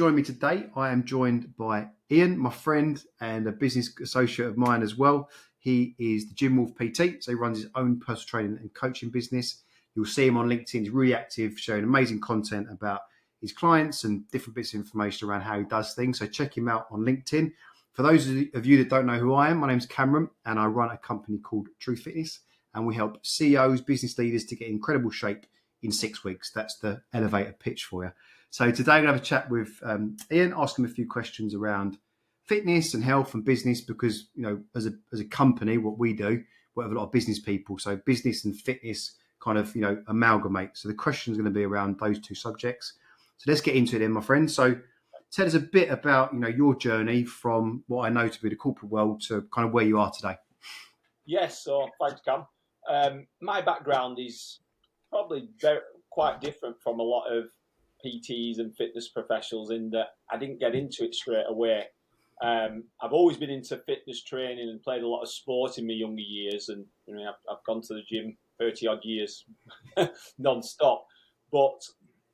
joining me today, I am joined by Ian, my friend and a business associate of mine as well. He is the Gym Wolf PT, so he runs his own personal training and coaching business. You'll see him on LinkedIn. He's really active, sharing amazing content about his clients and different bits of information around how he does things. So check him out on LinkedIn. For those of you that don't know who I am, my name's Cameron and I run a company called True Fitness, and we help CEOs, business leaders to get incredible shape in 6 weeks. That's the elevator pitch for you. So today I'm going to have a chat with Ian, ask him a few questions around fitness and health and business, because, you know, as a company, what we do, we have a lot of business people. So business and fitness kind of, you know, amalgamate. So the question is going to be around those two subjects. So let's get into it then, my friend. So tell us a bit about, you know, your journey from what I know to be the corporate world to kind of where you are today. Yes, so thanks, Cam. My background is probably quite different from a lot of PTs and fitness professionals in that I didn't get into it straight away. I've always been into fitness training and played a lot of sport in my younger years, and you know, I've gone to the gym 30 odd years non-stop. But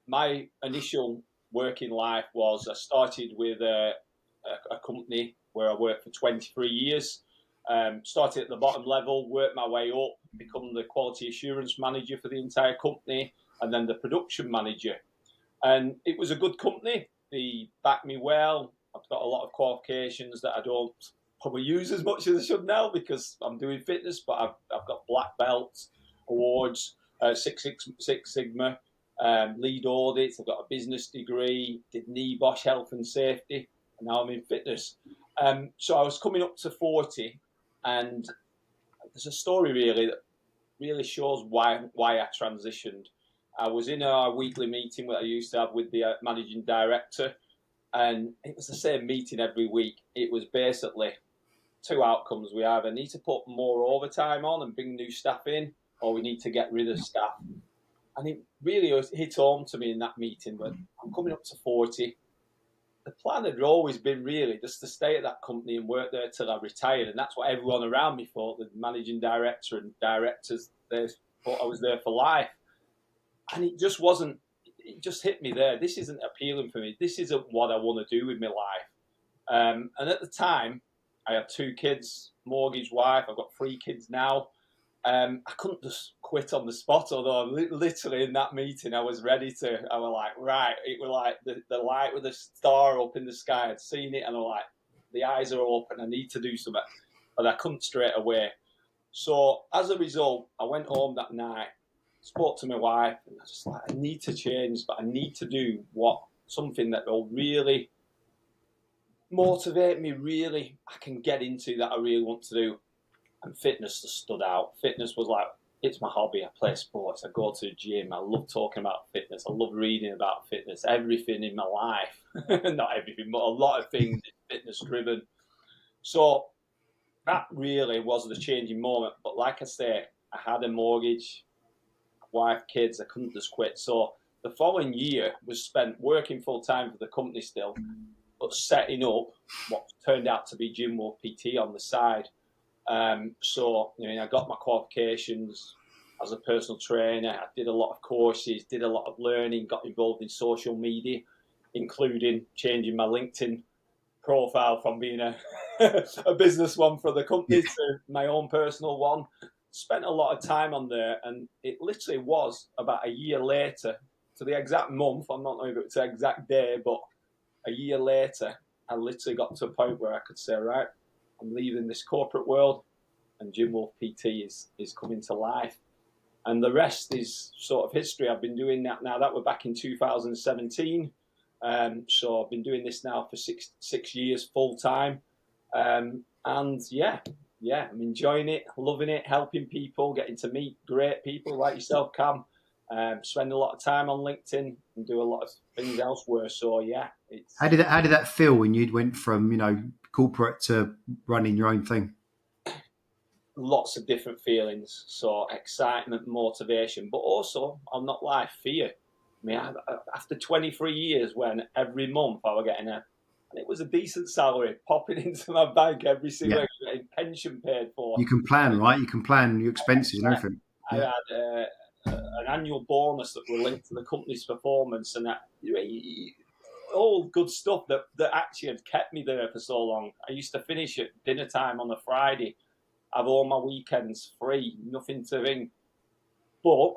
my initial working life was I started with a company where I worked for 23 years. Started at the bottom level, worked my way up, become the quality assurance manager for the entire company, and then the production manager. And it was a good company. They backed me well. I've got a lot of qualifications that I don't probably use as much as I should now because I'm doing fitness, but I've got black belts, awards, Six Sigma, lead audits. I've got a business degree, did NEBOSH health and safety, and now I'm in fitness. So I was coming up to 40, and there's a story really that really shows why I transitioned. I was in our weekly meeting that I used to have with the managing director, and it was the same meeting every week. It was basically two outcomes. We either need to put more overtime on and bring new staff in, or we need to get rid of staff. And it really hit home to me in that meeting, but I'm coming up to 40. The plan had always been really just to stay at that company and work there till I retired. And that's what everyone around me thought, the managing director and directors, they thought I was there for life. And it just wasn't, it just hit me there. This isn't appealing for me. This isn't what I want to do with my life. And at the time, I had 2 kids, mortgage wife. I've got 3 kids now. I couldn't just quit on the spot, although literally in that meeting I was ready to. I was like, right, it was like the light with the star up in the sky. I'd seen it and I'm like, the eyes are open, I need to do something. But I couldn't straight away. So as a result, I went home that night, spoke to my wife, and I was just like, I need to change, but I need to do something that will really motivate me, really I can get into, that I really want to do. And fitness just stood out. Fitness was like, it's my hobby. I play sports. I go to the gym. I love talking about fitness. I love reading about fitness. Everything in my life, not everything, but a lot of things is fitness driven. So that really was the changing moment. But like I say, I had a mortgage, wife, kids. I couldn't just quit. So the following year was spent working full time for the company still, but setting up what turned out to be Gym Wolf PT on the side. So, you know, I got my qualifications as a personal trainer. I did a lot of courses, did a lot of learning, got involved in social media, including changing my LinkedIn profile from being a business one for the company to my own personal one. Spent a lot of time on there, and it literally was about a year later, to the exact month, I'm not knowing if it's the exact day, but a year later, I literally got to a point where I could say, right, I'm leaving this corporate world, and Gym Wolf PT is coming to life. And the rest is sort of history. I've been doing that now. That was back in 2017. So I've been doing this now for six years full time. And yeah, I'm enjoying it, loving it, helping people, getting to meet great people like yourself, Cam. Spend a lot of time on LinkedIn and do a lot of things elsewhere. So yeah, How did that feel when you went from, you know, corporate to running your own thing? Lots of different feelings. So excitement, motivation, but also, I'll not lie, fear. I mean, after 23 years, when every month I was getting and it was a decent salary popping into my bank every single week, getting pension paid for. You can plan, right? You can plan your expenses and everything. I had an annual bonus that were linked to the company's performance, and that all good stuff that actually had kept me there for so long. I used to finish at dinner time on a Friday, have all my weekends free, nothing to ring. But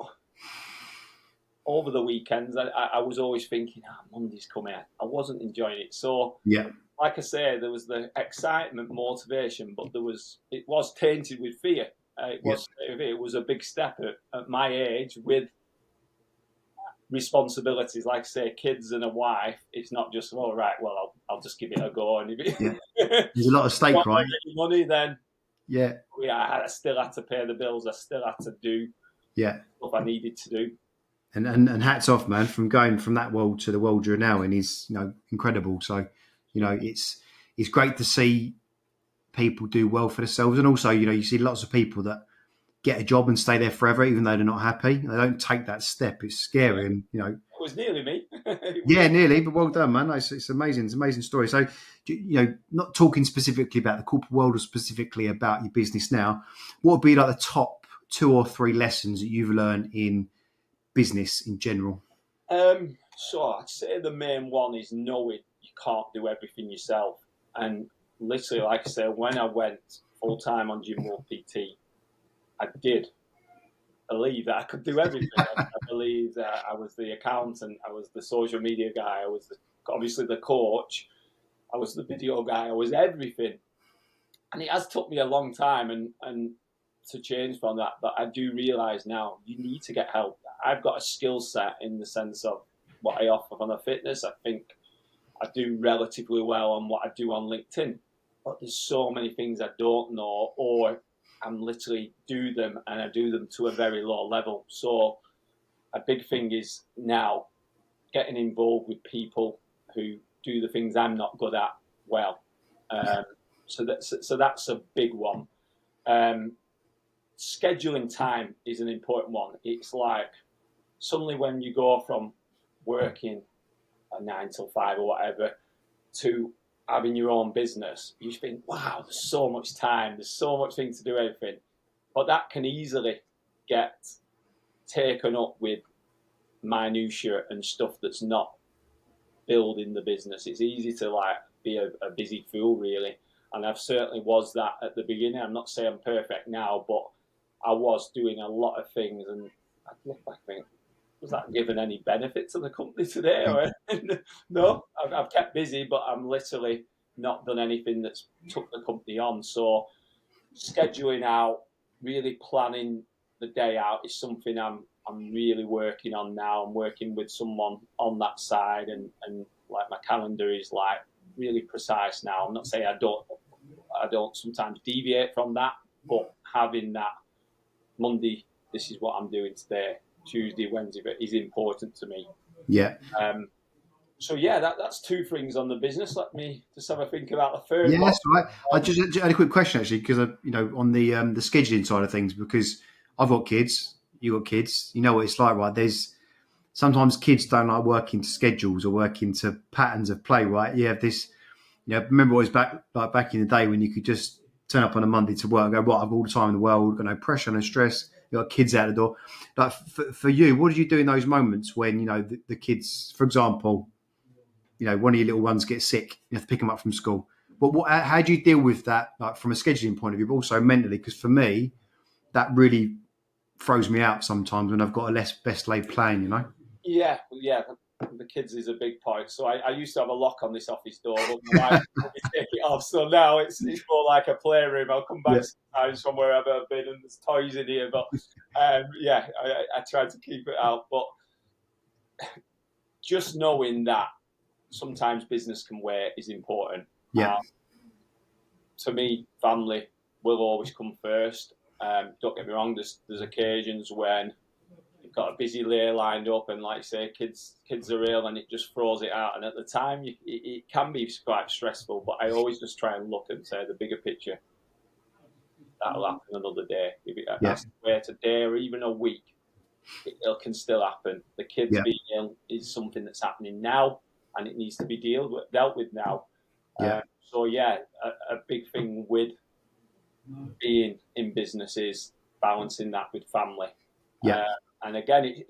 over the weekends, I was always thinking, Monday's coming. I wasn't enjoying it. So, Yeah. like I say, there was the excitement, motivation, but it was tainted with fear. It was a big step at my age with responsibilities, like say kids and a wife. It's not just all right. Well, I'll just give it a go, and if There's a lot of stake, right? Money, then yeah, I still had to pay the bills. I still had to do stuff I needed to do. And hats off, man, from going from that world to the world you're now in is incredible. So it's great to see people do well for themselves, and also you see lots of people that get a job and stay there forever, even though they're not happy. They don't take that step. It's scary, and it was nearly me. Nearly, but well done, man. It's amazing. It's an amazing story. So, not talking specifically about the corporate world or specifically about your business now, what would be like the top 2 or 3 lessons that you've learned in business in general? So I'd say the main one is knowing you can't do everything yourself. And literally, like I said, when I went full time on Jim Wolf PT, I did believe that I could do everything. I believed that I was the accountant, I was the social media guy, I was obviously the coach, I was the video guy, I was everything. And it has took me a long time and to change from that, but I do realise now you need to get help. I've got a skill set in the sense of what I offer on the fitness. I think I do relatively well on what I do on LinkedIn, but there's so many things I don't know, or I'm literally do them and I do them to a very low level. So a big thing is now getting involved with people who do the things I'm not good at well. So that's a big one. Scheduling time is an important one. It's like suddenly when you go from working at 9 till 5 or whatever to having your own business, you think, wow, there's so much time, there's so much things to do everything. But that can easily get taken up with minutiae and stuff that's not building the business. It's easy to be a busy fool, really. And I've certainly was that at the beginning. I'm not saying I'm perfect now, but I was doing a lot of things, and I look back and think, was that giving any benefit to the company today? Or no, I've kept busy, but I'm literally not done anything that's took the company on. So scheduling out, really planning the day out is something I'm really working on now. I'm working with someone on that side, and like my calendar is like really precise now. I'm not saying I don't sometimes deviate from that, but having that Monday, this is what I'm doing today, Tuesday, Wednesday, but is important to me. Yeah. So yeah, that's 2 things on the business. Let me just have a think about the third one. Yeah, that's right. I just had a quick question actually, because on the scheduling side of things, because I've got kids, you got kids, you know what it's like, right? There's sometimes kids don't like working to schedules or working to patterns of play, right? You have this, remember always back in the day when you could just turn up on a Monday to work and go, right, I've got all the time in the world, got no pressure, no stress, you got kids out the door. Like for you, what did you do in those moments when, the kids, for example, one of your little ones gets sick, you have to pick them up from school. But how do you deal with that, like from a scheduling point of view, but also mentally? Because for me, that really throws me out sometimes when I've got a less best laid plan, Yeah. The kids is a big point. So I used to have a lock on this office door, but my wife let me take it off. So now it's more like a playroom. I'll come back sometimes from wherever I've been, and there's toys in here. But I try to keep it out. But just knowing that sometimes business can wait is important. Yeah. To me, family will always come first. Don't get me wrong. There's occasions when you've got a busy day lined up, and like I say, kids are ill, and it just throws it out. And at the time, it can be quite stressful. But I always just try and look and say the bigger picture. That'll happen another day. If it has to wait a day or even a week, it can still happen. The kids being ill is something that's happening now, and it needs to be dealt with now. Yeah. A big thing with being in business is balancing that with family. Yeah. And again,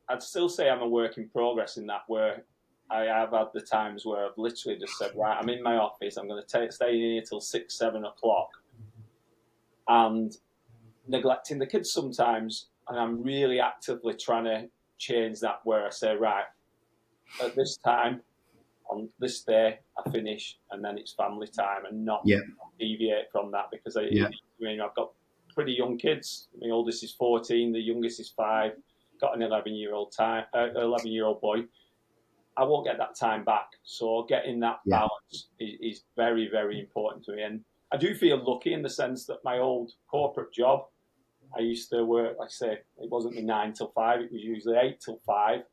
I'd still say I'm a work in progress in that, where I have had the times where I've literally just said, right, I'm in my office, I'm going to stay in here till 6, 7 o'clock, and neglecting the kids sometimes. And I'm really actively trying to change that, where I say, right, at this time, on this day, I finish, and then it's family time, and not Yeah. deviate from that, because Yeah. I've got pretty young kids. My oldest is 14, the youngest is 5, got an 11-year-old boy. I won't get that time back. So getting that Yeah. balance is very, very important to me. And I do feel lucky in the sense that my old corporate job, I used to work, like I say, it wasn't the 9 till 5, it was usually 8 till 5.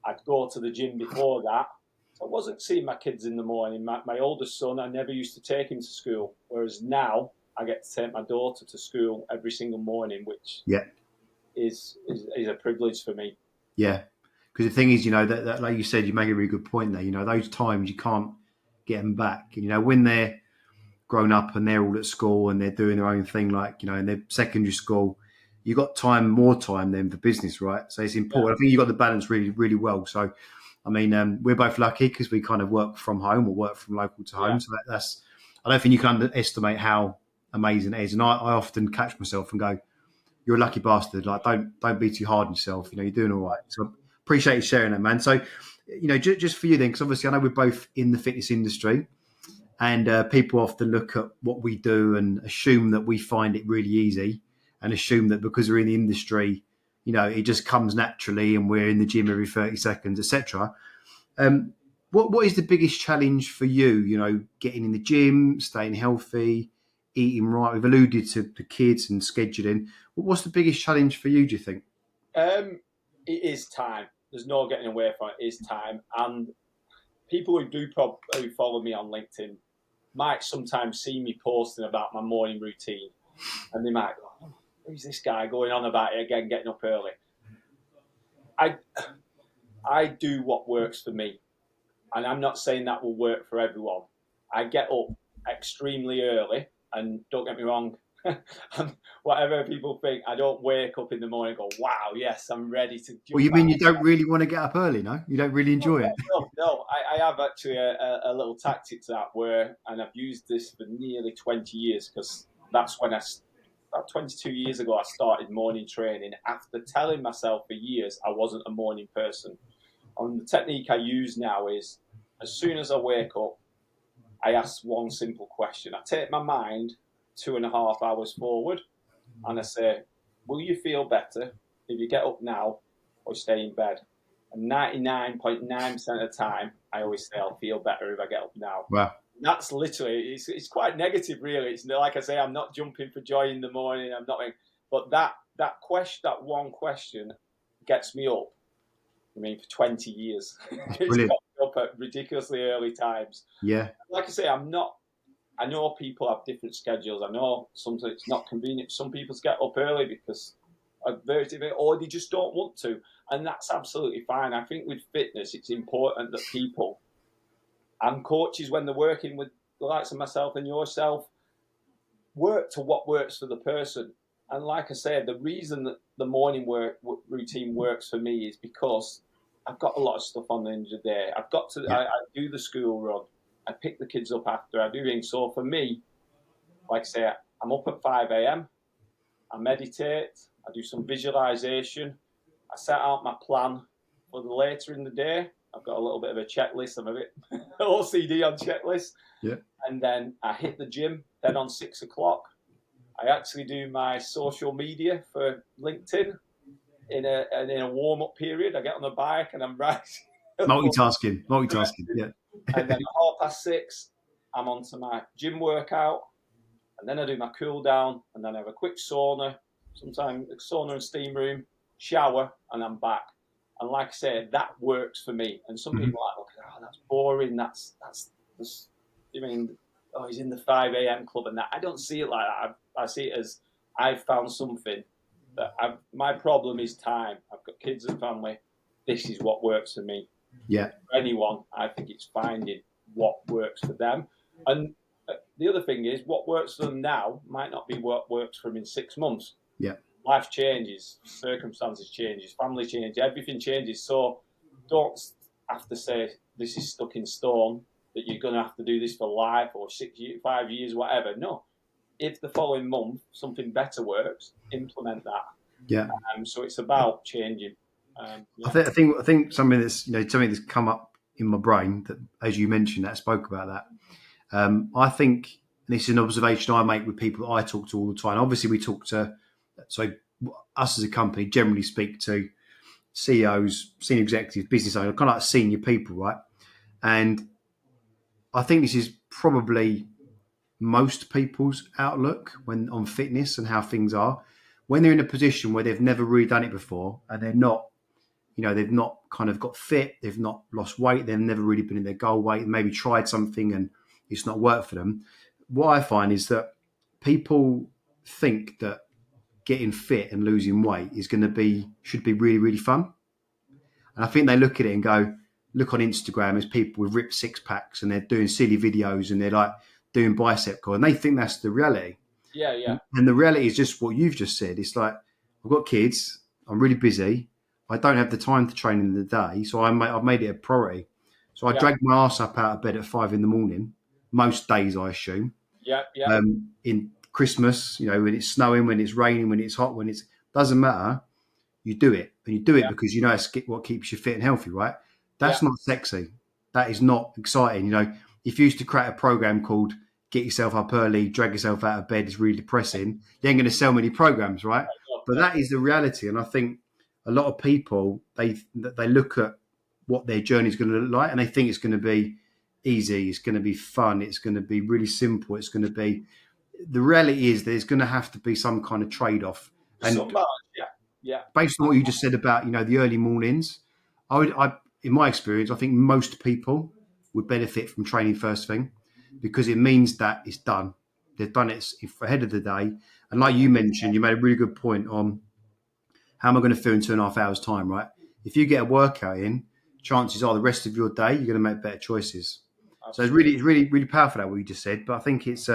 I'd go to the gym before that. So I wasn't seeing my kids in the morning. My oldest son, I never used to take him to school. Whereas now I get to take my daughter to school every single morning, which Yeah. is a privilege for me. Yeah. Because the thing is, that like you said, you make a really good point there. Those times you can't get them back. When they're grown up and they're all at school and they're doing their own thing, like, in their secondary school, you got more time than for business, right? So it's important. Yeah. I think you got the balance really, really well. So, I mean, we're both lucky because we kind of work from home or work from local to home. Yeah. So that's, I don't think you can underestimate how amazing it is. And I often catch myself and go, you're a lucky bastard. Like, don't be too hard on yourself. You're doing all right. So appreciate you sharing that, man. So, just for you then, because obviously I know we're both in the fitness industry, and people often look at what we do and assume that we find it really easy, and assume that because we're in the industry, it just comes naturally, and we're in the gym every 30 seconds, etc. What is the biggest challenge for you? Getting in the gym, staying healthy, eating right. We've alluded to the kids and scheduling. What's the biggest challenge for you, do you think? It is time. There's no getting away from it. It is time. And people who follow me on LinkedIn might sometimes see me posting about my morning routine, and they might go, oh, "Who's this guy going on about it again? Getting up early." I do what works for me, and I'm not saying that will work for everyone. I get up extremely early, and don't get me wrong, whatever people think, I don't wake up in the morning and go, "Wow, yes, I'm ready to." Well, you mean you don't really want to get up early, no? You don't really enjoy it? No. I have actually a little tactic to that and I've used this for nearly 20 years, because that's when about 22 years ago, I started morning training after telling myself for years I wasn't a morning person. And the technique I use now is, as soon as I wake up, I ask one simple question. I take my mind 2.5 hours forward, and I say, will you feel better if you get up now or stay in bed? And 99.9% of the time, I always say I'll feel better if I get up now. Wow. That's literally, it's quite negative, really. It's like I say, I'm not jumping for joy in the morning. I'm not, but that one question gets me up. I mean, for 20 years, it's got Brilliant. me up at ridiculously early times. Yeah. Like I say, I know people have different schedules. I know sometimes it's not convenient. Some people get up early because or they just don't want to, and that's absolutely fine. I think with fitness, it's important that people and coaches, when they're working with the likes of myself and yourself, work to what works for the person. And like I said, the reason that the morning routine works for me is because I've got a lot of stuff on the end of the day. I do the school run. I pick the kids up after. I do things. So for me, like I say, I'm up at 5 a.m. I meditate. I do some visualization. I set out my plan for the later in the day. I've got a little bit of a checklist. I'm a bit OCD on checklists. Yeah. And then I hit the gym. Then on 6 o'clock, I actually do my social media for LinkedIn in a warm-up period. I get on the bike and I'm right. Multitasking. Yeah. And then at 6:30, I'm onto my gym workout, and then I do my cool down, and then I have a quick sauna, sometimes a sauna and steam room, shower, and I'm back. And like I said, that works for me. And some people are like, oh, that's boring. That's you mean, oh, he's in the 5 a.m. club and that. I don't see it like that. I see it as I've found something that my problem is time. I've got kids and family. This is what works for me. Yeah. For anyone, I think it's finding what works for them. And the other thing is, what works for them now might not be what works for them in 6 months. Yeah. Life changes, circumstances changes, family changes, everything changes. So have to say this is stuck in stone, that you're going to have to do this for life or 6 years, 5 years, whatever. No, if the following month something better works, implement that. Yeah. So it's about changing. I think something that's something that's come up in my brain that, as you mentioned, that I spoke about that. I think this is an observation I make with people that I talk to all the time. Obviously, we talk to us as a company generally speak to CEOs, senior executives, business owners, kind of like senior people, right? And I think this is probably most people's outlook when on fitness and how things are. When they're in a position where they've never really done it before and they're not, they've not kind of got fit, they've not lost weight, they've never really been in their goal weight, maybe tried something and it's not worked for them. What I find is that people think that getting fit and losing weight should be really, really fun. And I think they look at it and look on Instagram as people with ripped six packs and they're doing silly videos and they're like doing bicep curl and they think that's the reality. Yeah. And the reality is just what you've just said. It's like, I've got kids, I'm really busy, I don't have the time to train in the day, so I've made it a priority. So I drag my ass up out of bed at 5 a.m, most days I assume. Yeah. In Christmas, when it's snowing, when it's raining, when it's hot, doesn't matter, you do it. And you do it because it's what keeps you fit and healthy, right? That's not sexy. That is not exciting. If you used to create a program called Get Yourself Up Early, Drag Yourself Out of Bed is really depressing, you ain't going to sell many programs, right? But that is the reality. And I think a lot of people, they look at what their journey is going to look like and they think it's going to be easy, it's going to be fun, it's going to be really simple, it's going to be... The reality is there's going to have to be some kind of trade-off. And based on what you just said about, the early mornings, in my experience, I think most people would benefit from training first thing because it means that it's done. They've done it ahead of the day. And like you mentioned, you made a really good point on how am I going to feel in 2.5 hours time, right? If you get a workout in, chances are the rest of your day, you're going to make better choices. Absolutely. So it's really, really powerful that what you just said. But I think it's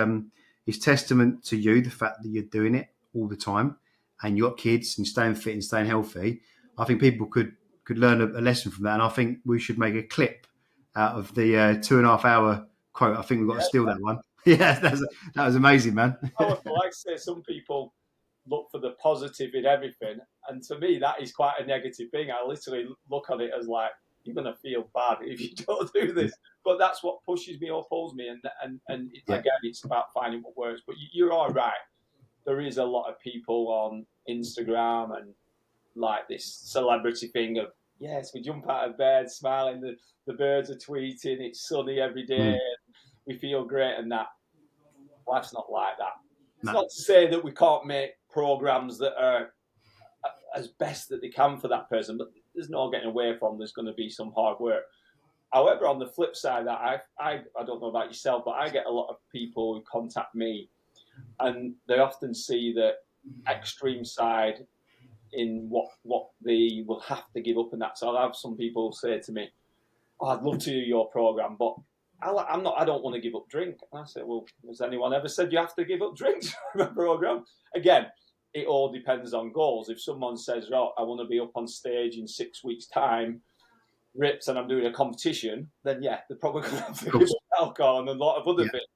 testament to you, the fact that you're doing it all the time and you've got kids and staying fit and staying healthy. I think people could learn a lesson from that. And I think we should make a clip out of the 2.5 hour quote. I think we've got to steal that one. Yeah, that was amazing, man. Powerful. Like I say, some people look for the positive in everything. And to me, that is quite a negative thing. I literally look at it as like, you're going to feel bad if you don't do this. But that's what pushes me or pulls me. And again, it's about finding what works. But you're all right. There is a lot of people on Instagram and like this celebrity thing of, yes, we jump out of bed smiling, the birds are tweeting, it's sunny every day, and we feel great and that. Life's not like that. It's not to say that we can't make programs that are as best that they can for that person, but there's no getting away from there's going to be some hard work. However, on the flip side, that I don't know about yourself, but I get a lot of people who contact me and they often see the extreme side in what they will have to give up and that. So I'll have some people say to me, "Oh, I'd love to do your program, but I don't want to give up drink." And I say, "Well, has anyone ever said you have to give up drinks for a program?" Again, it all depends on goals. If someone says, "Oh, I want to be up on stage in 6 weeks' time, rips, and I'm doing a competition," then yeah, they're probably going to have to give up alcohol and a lot of other things.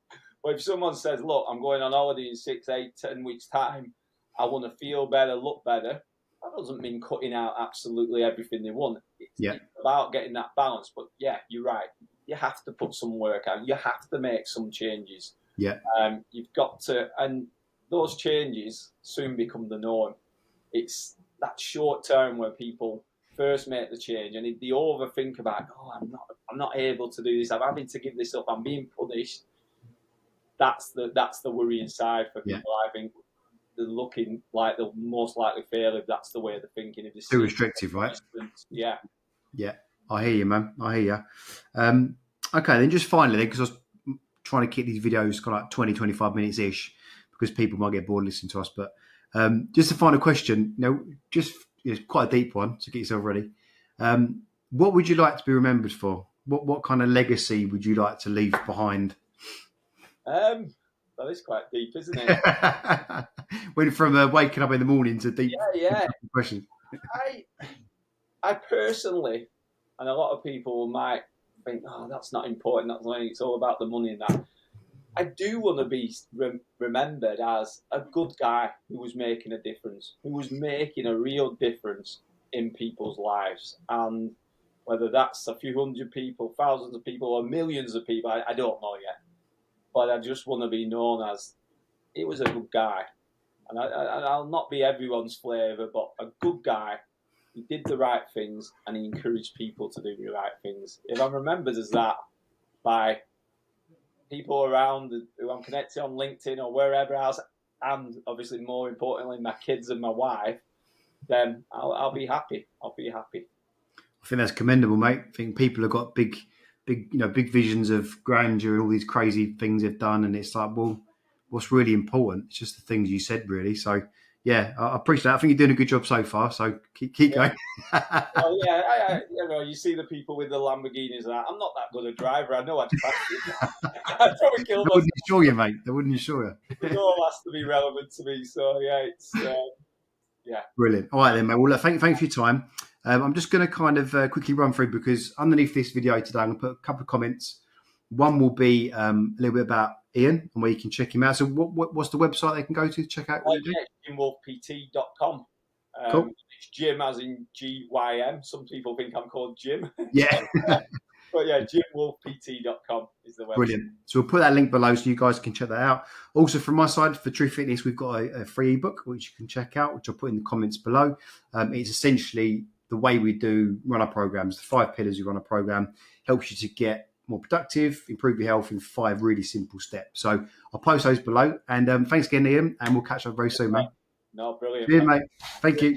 But if someone says, "Look, I'm going on holiday in 6, 8, 10 weeks' time, I want to feel better, look better," that doesn't mean cutting out absolutely everything they want. It's about getting that balance. But yeah, you're right. You have to put some work out. You have to make some changes. Yeah. You've got to, and those changes soon become the norm. It's that short term where people first make the change and if they overthink about, "Oh, I'm not able to do this. I'm having to give this up. I'm being punished." That's the worrying side for people. I think they're looking like they'll most likely fail if that's the way they're thinking. If too restrictive, right? Yeah. I hear you, man. I hear you. Okay, then just finally, because I was trying to keep these videos kind of like 20, 25 minutes ish, because people might get bored listening to us. But just a final question. Quite a deep one, so get yourself ready. What would you like to be remembered for? What kind of legacy would you like to leave behind? That is quite deep, isn't it? Went from waking up in the morning to deep Yeah. question. I personally, And a lot of people might think, oh, that's not important. That's not, it's all about the money and that. I do want to be remembered as a good guy who was making a difference, who was making a real difference in people's lives. And whether that's a few hundred people, thousands of people, or millions of people, I don't know yet. But I just want to be known as, he was a good guy. And I'll not be everyone's flavour, but a good guy. He did the right things and he encouraged people to do the right things. If I'm remembered as that by people around who I'm connected on LinkedIn or wherever else, and obviously more importantly my kids and my wife, then I'll be happy. I'll be happy. I think that's commendable, mate. I think people have got big visions of grandeur and all these crazy things they've done, and it's like, well, what's really important? It's just the things you said, really. So, yeah, I appreciate that. I think you're doing a good job so far. So keep going. Well, yeah, you see the people with the Lamborghinis. I'm not that good a driver. I know I'd crash. I'd probably kill myself. They wouldn't insure you, mate. They wouldn't insure you. It all has to be relevant to me. So yeah, it's brilliant. All right then, mate. Well, thank you for your time. I'm just going to kind of quickly run through, because underneath this video today, I'm going to put a couple of comments. One will be a little bit about Ian and where you can check him out. So what's the website they can go to check out what you do? JimWolfPT.com. Cool. It's Jim as in GYM. Some people think I'm called Jim. Yeah. But yeah, JimWolfPT.com is the website. Brilliant. So we'll put that link below so you guys can check that out. Also, from my side, for True Fitness, we've got a free ebook which you can check out, which I'll put in the comments below. It's essentially the way we do run our programs. The 5 pillars we run a program helps you to get more productive, improve your health in 5 really simple steps. So I'll post those below. And thanks again, Ian, and we'll catch up very soon, mate. No, brilliant. Cheers, mate. Thank you.